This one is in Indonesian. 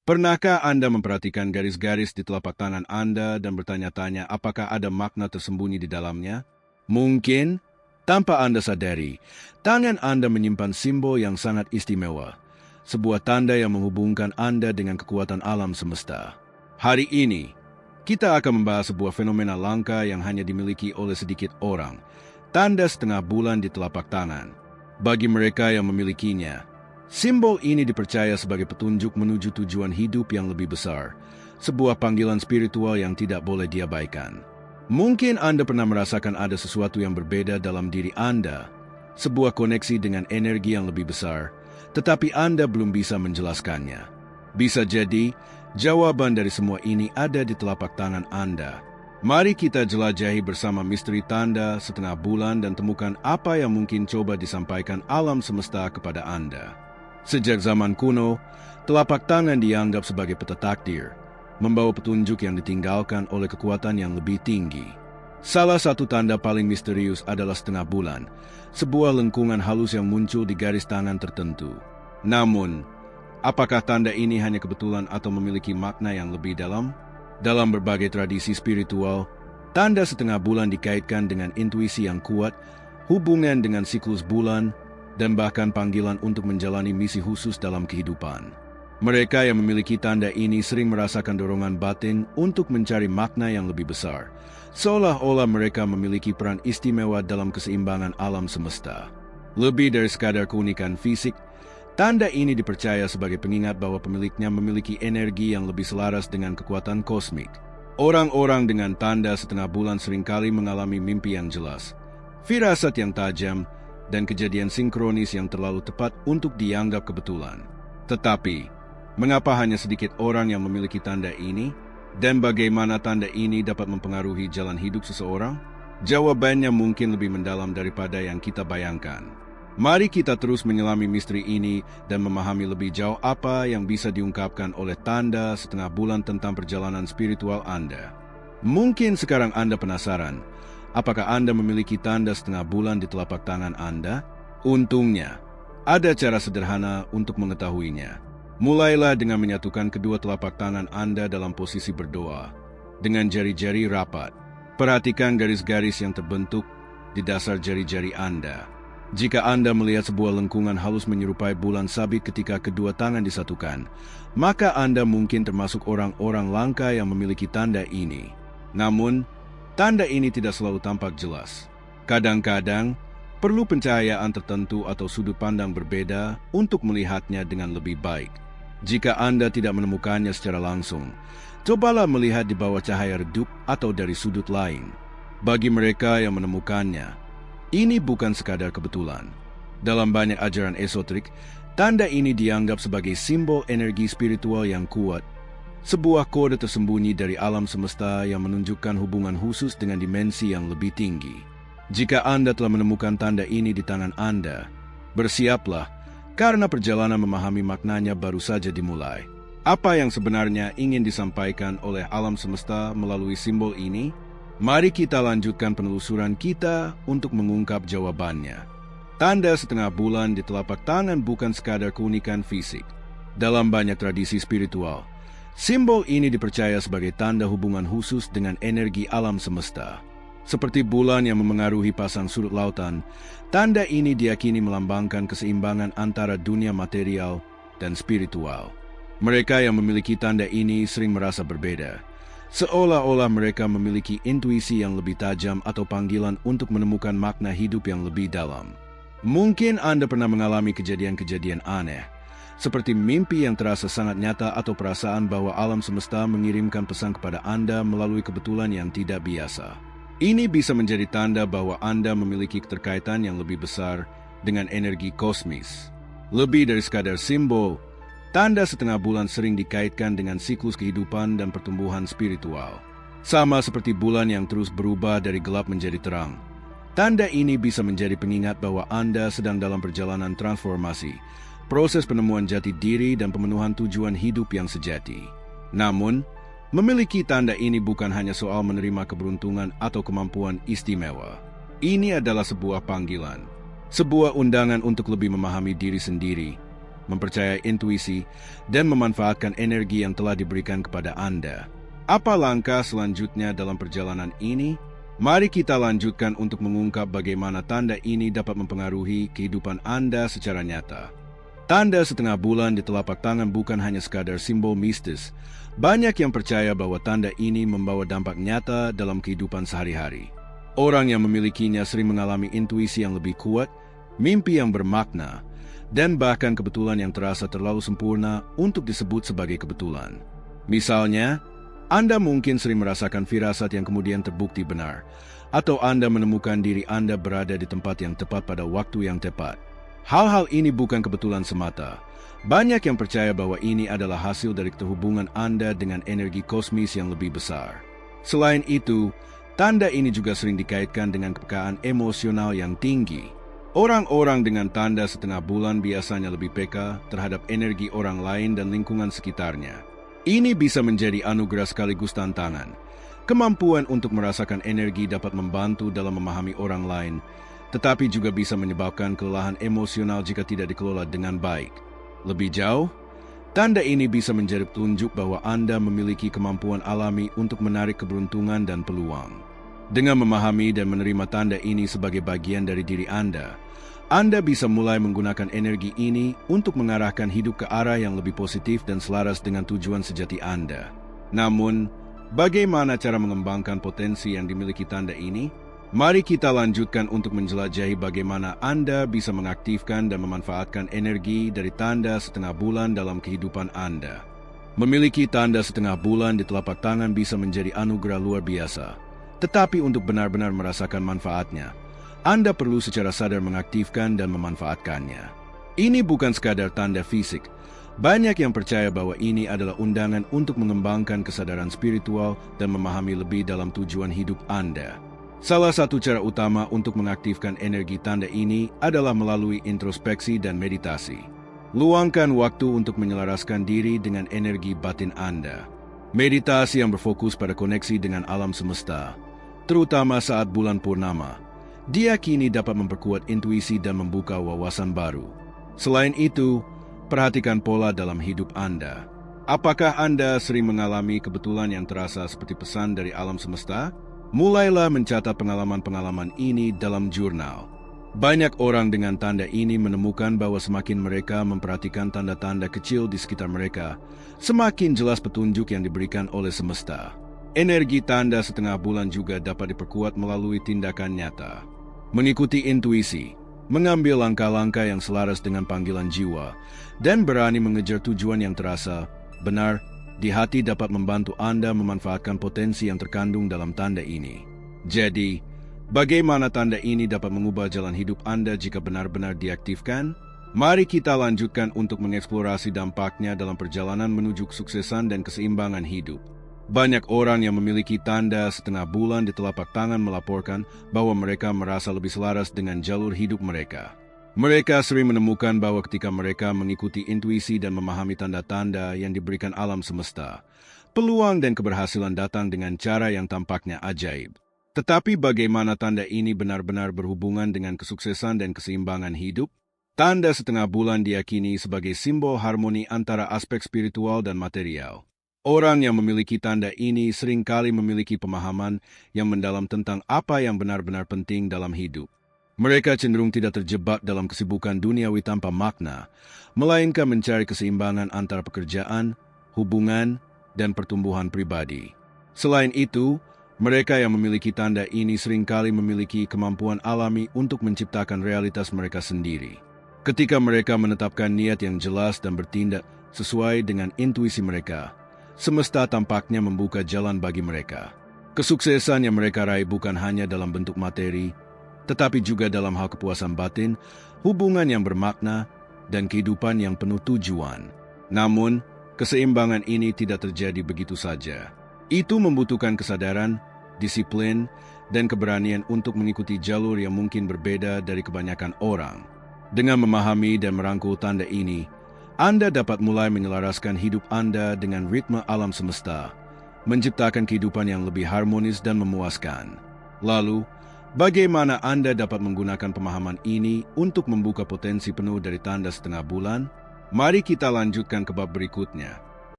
Pernahkah Anda memperhatikan garis-garis di telapak tangan Anda dan bertanya-tanya apakah ada makna tersembunyi di dalamnya? Mungkin, tanpa Anda sadari, tangan Anda menyimpan simbol yang sangat istimewa, sebuah tanda yang menghubungkan Anda dengan kekuatan alam semesta. Hari ini, kita akan membahas sebuah fenomena langka yang hanya dimiliki oleh sedikit orang, tanda setengah bulan di telapak tangan. Bagi mereka yang memilikinya, simbol ini dipercaya sebagai petunjuk menuju tujuan hidup yang lebih besar, sebuah panggilan spiritual yang tidak boleh diabaikan. Mungkin Anda pernah merasakan ada sesuatu yang berbeda dalam diri Anda, sebuah koneksi dengan energi yang lebih besar, tetapi Anda belum bisa menjelaskannya. Bisa jadi, jawaban dari semua ini ada di telapak tangan Anda. Mari kita jelajahi bersama misteri tanda setengah bulan dan temukan apa yang mungkin coba disampaikan alam semesta kepada Anda. Sejak zaman kuno, telapak tangan dianggap sebagai peta takdir, membawa petunjuk yang ditinggalkan oleh kekuatan yang lebih tinggi. Salah satu tanda paling misterius adalah setengah bulan, sebuah lengkungan halus yang muncul di garis tangan tertentu. Namun, apakah tanda ini hanya kebetulan atau memiliki makna yang lebih dalam? Dalam berbagai tradisi spiritual, tanda setengah bulan dikaitkan dengan intuisi yang kuat, hubungan dengan siklus bulan, dan bahkan panggilan untuk menjalani misi khusus dalam kehidupan. Mereka yang memiliki tanda ini sering merasakan dorongan batin untuk mencari makna yang lebih besar, seolah-olah mereka memiliki peran istimewa dalam keseimbangan alam semesta. Lebih dari sekadar keunikan fisik, tanda ini dipercaya sebagai pengingat bahwa pemiliknya memiliki energi yang lebih selaras dengan kekuatan kosmik. Orang-orang dengan tanda setengah bulan seringkali mengalami mimpi yang jelas, firasat yang tajam, dan kejadian sinkronis yang terlalu tepat untuk dianggap kebetulan. Tetapi, mengapa hanya sedikit orang yang memiliki tanda ini? Dan bagaimana tanda ini dapat mempengaruhi jalan hidup seseorang? Jawabannya mungkin lebih mendalam daripada yang kita bayangkan. Mari kita terus menyelami misteri ini dan memahami lebih jauh apa yang bisa diungkapkan oleh tanda setengah bulan tentang perjalanan spiritual Anda. Mungkin sekarang Anda penasaran, apakah Anda memiliki tanda setengah bulan di telapak tangan Anda? Untungnya, ada cara sederhana untuk mengetahuinya. Mulailah dengan menyatukan kedua telapak tangan Anda dalam posisi berdoa, dengan jari-jari rapat. Perhatikan garis-garis yang terbentuk di dasar jari-jari Anda. Jika Anda melihat sebuah lengkungan halus menyerupai bulan sabit ketika kedua tangan disatukan, maka Anda mungkin termasuk orang-orang langka yang memiliki tanda ini. Namun, tanda ini tidak selalu tampak jelas. Kadang-kadang, perlu pencahayaan tertentu atau sudut pandang berbeda untuk melihatnya dengan lebih baik. Jika Anda tidak menemukannya secara langsung, cobalah melihat di bawah cahaya redup atau dari sudut lain. Bagi mereka yang menemukannya, ini bukan sekadar kebetulan. Dalam banyak ajaran esoterik, tanda ini dianggap sebagai simbol energi spiritual yang kuat, sebuah kode tersembunyi dari alam semesta yang menunjukkan hubungan khusus dengan dimensi yang lebih tinggi. Jika Anda telah menemukan tanda ini di tangan Anda, bersiaplah, karena perjalanan memahami maknanya baru saja dimulai. Apa yang sebenarnya ingin disampaikan oleh alam semesta melalui simbol ini? Mari kita lanjutkan penelusuran kita untuk mengungkap jawabannya. Tanda setengah bulan di telapak tangan bukan sekadar keunikan fisik. Dalam banyak tradisi spiritual, simbol ini dipercaya sebagai tanda hubungan khusus dengan energi alam semesta. Seperti bulan yang memengaruhi pasang surut lautan, tanda ini diyakini melambangkan keseimbangan antara dunia material dan spiritual. Mereka yang memiliki tanda ini sering merasa berbeda, seolah-olah mereka memiliki intuisi yang lebih tajam atau panggilan untuk menemukan makna hidup yang lebih dalam. Mungkin Anda pernah mengalami kejadian-kejadian aneh, seperti mimpi yang terasa sangat nyata atau perasaan bahwa alam semesta mengirimkan pesan kepada Anda melalui kebetulan yang tidak biasa. Ini bisa menjadi tanda bahwa Anda memiliki keterkaitan yang lebih besar dengan energi kosmis. Lebih dari sekadar simbol, tanda setengah bulan sering dikaitkan dengan siklus kehidupan dan pertumbuhan spiritual. Sama seperti bulan yang terus berubah dari gelap menjadi terang, tanda ini bisa menjadi pengingat bahwa Anda sedang dalam perjalanan transformasi, proses penemuan jati diri dan pemenuhan tujuan hidup yang sejati. Namun, memiliki tanda ini bukan hanya soal menerima keberuntungan atau kemampuan istimewa. Ini adalah sebuah panggilan, sebuah undangan untuk lebih memahami diri sendiri, mempercayai intuisi, dan memanfaatkan energi yang telah diberikan kepada Anda. Apa langkah selanjutnya dalam perjalanan ini? Mari kita lanjutkan untuk mengungkap bagaimana tanda ini dapat mempengaruhi kehidupan Anda secara nyata. Tanda setengah bulan di telapak tangan bukan hanya sekadar simbol mistis. Banyak yang percaya bahwa tanda ini membawa dampak nyata dalam kehidupan sehari-hari. Orang yang memilikinya sering mengalami intuisi yang lebih kuat, mimpi yang bermakna, dan bahkan kebetulan yang terasa terlalu sempurna untuk disebut sebagai kebetulan. Misalnya, Anda mungkin sering merasakan firasat yang kemudian terbukti benar, atau Anda menemukan diri Anda berada di tempat yang tepat pada waktu yang tepat. Hal-hal ini bukan kebetulan semata. Banyak yang percaya bahwa ini adalah hasil dari keterhubungan Anda dengan energi kosmis yang lebih besar. Selain itu, tanda ini juga sering dikaitkan dengan kepekaan emosional yang tinggi. Orang-orang dengan tanda setengah bulan biasanya lebih peka terhadap energi orang lain dan lingkungan sekitarnya. Ini bisa menjadi anugerah sekaligus tantangan. Kemampuan untuk merasakan energi dapat membantu dalam memahami orang lain, tetapi juga bisa menyebabkan kelelahan emosional jika tidak dikelola dengan baik. Lebih jauh, tanda ini bisa menjadi petunjuk bahwa Anda memiliki kemampuan alami untuk menarik keberuntungan dan peluang. Dengan memahami dan menerima tanda ini sebagai bagian dari diri Anda bisa mulai menggunakan energi ini untuk mengarahkan hidup ke arah yang lebih positif dan selaras dengan tujuan sejati Anda. Namun, bagaimana cara mengembangkan potensi yang dimiliki tanda ini? Mari kita lanjutkan untuk menjelajahi bagaimana Anda bisa mengaktifkan dan memanfaatkan energi dari tanda setengah bulan dalam kehidupan Anda. Memiliki tanda setengah bulan di telapak tangan bisa menjadi anugerah luar biasa. Tetapi untuk benar-benar merasakan manfaatnya, Anda perlu secara sadar mengaktifkan dan memanfaatkannya. Ini bukan sekadar tanda fisik. Banyak yang percaya bahwa ini adalah undangan untuk mengembangkan kesadaran spiritual dan memahami lebih dalam tujuan hidup Anda. Salah satu cara utama untuk mengaktifkan energi tanda ini adalah melalui introspeksi dan meditasi. Luangkan waktu untuk menyelaraskan diri dengan energi batin Anda. Meditasi yang berfokus pada koneksi dengan alam semesta, terutama saat bulan purnama, diyakini dapat memperkuat intuisi dan membuka wawasan baru. Selain itu, perhatikan pola dalam hidup Anda. Apakah Anda sering mengalami kebetulan yang terasa seperti pesan dari alam semesta? Mulailah mencatat pengalaman-pengalaman ini dalam jurnal. Banyak orang dengan tanda ini menemukan bahwa semakin mereka memperhatikan tanda-tanda kecil di sekitar mereka, semakin jelas petunjuk yang diberikan oleh semesta. Energi tanda setengah bulan juga dapat diperkuat melalui tindakan nyata. Mengikuti intuisi, mengambil langkah-langkah yang selaras dengan panggilan jiwa, dan berani mengejar tujuan yang terasa benar di hati dapat membantu Anda memanfaatkan potensi yang terkandung dalam tanda ini. Jadi, bagaimana tanda ini dapat mengubah jalan hidup Anda jika benar-benar diaktifkan? Mari kita lanjutkan untuk mengeksplorasi dampaknya dalam perjalanan menuju kesuksesan dan keseimbangan hidup. Banyak orang yang memiliki tanda setengah bulan di telapak tangan melaporkan bahwa mereka merasa lebih selaras dengan jalur hidup mereka. Mereka sering menemukan bahwa ketika mereka mengikuti intuisi dan memahami tanda-tanda yang diberikan alam semesta, peluang dan keberhasilan datang dengan cara yang tampaknya ajaib. Tetapi bagaimana tanda ini benar-benar berhubungan dengan kesuksesan dan keseimbangan hidup? Tanda setengah bulan diyakini sebagai simbol harmoni antara aspek spiritual dan material. Orang yang memiliki tanda ini seringkali memiliki pemahaman yang mendalam tentang apa yang benar-benar penting dalam hidup. Mereka cenderung tidak terjebak dalam kesibukan duniawi tanpa makna, melainkan mencari keseimbangan antara pekerjaan, hubungan, dan pertumbuhan pribadi. Selain itu, mereka yang memiliki tanda ini seringkali memiliki kemampuan alami untuk menciptakan realitas mereka sendiri. Ketika mereka menetapkan niat yang jelas dan bertindak sesuai dengan intuisi mereka, semesta tampaknya membuka jalan bagi mereka. Kesuksesan yang mereka raih bukan hanya dalam bentuk materi, tetapi juga dalam hal kepuasan batin, hubungan yang bermakna, dan kehidupan yang penuh tujuan. Namun, keseimbangan ini tidak terjadi begitu saja. Itu membutuhkan kesadaran, disiplin, dan keberanian untuk mengikuti jalur yang mungkin berbeda dari kebanyakan orang. Dengan memahami dan merangkul tanda ini, Anda dapat mulai menyelaraskan hidup Anda dengan ritme alam semesta, menciptakan kehidupan yang lebih harmonis dan memuaskan. Lalu, bagaimana Anda dapat menggunakan pemahaman ini untuk membuka potensi penuh dari tanda setengah bulan? Mari kita lanjutkan ke bab berikutnya.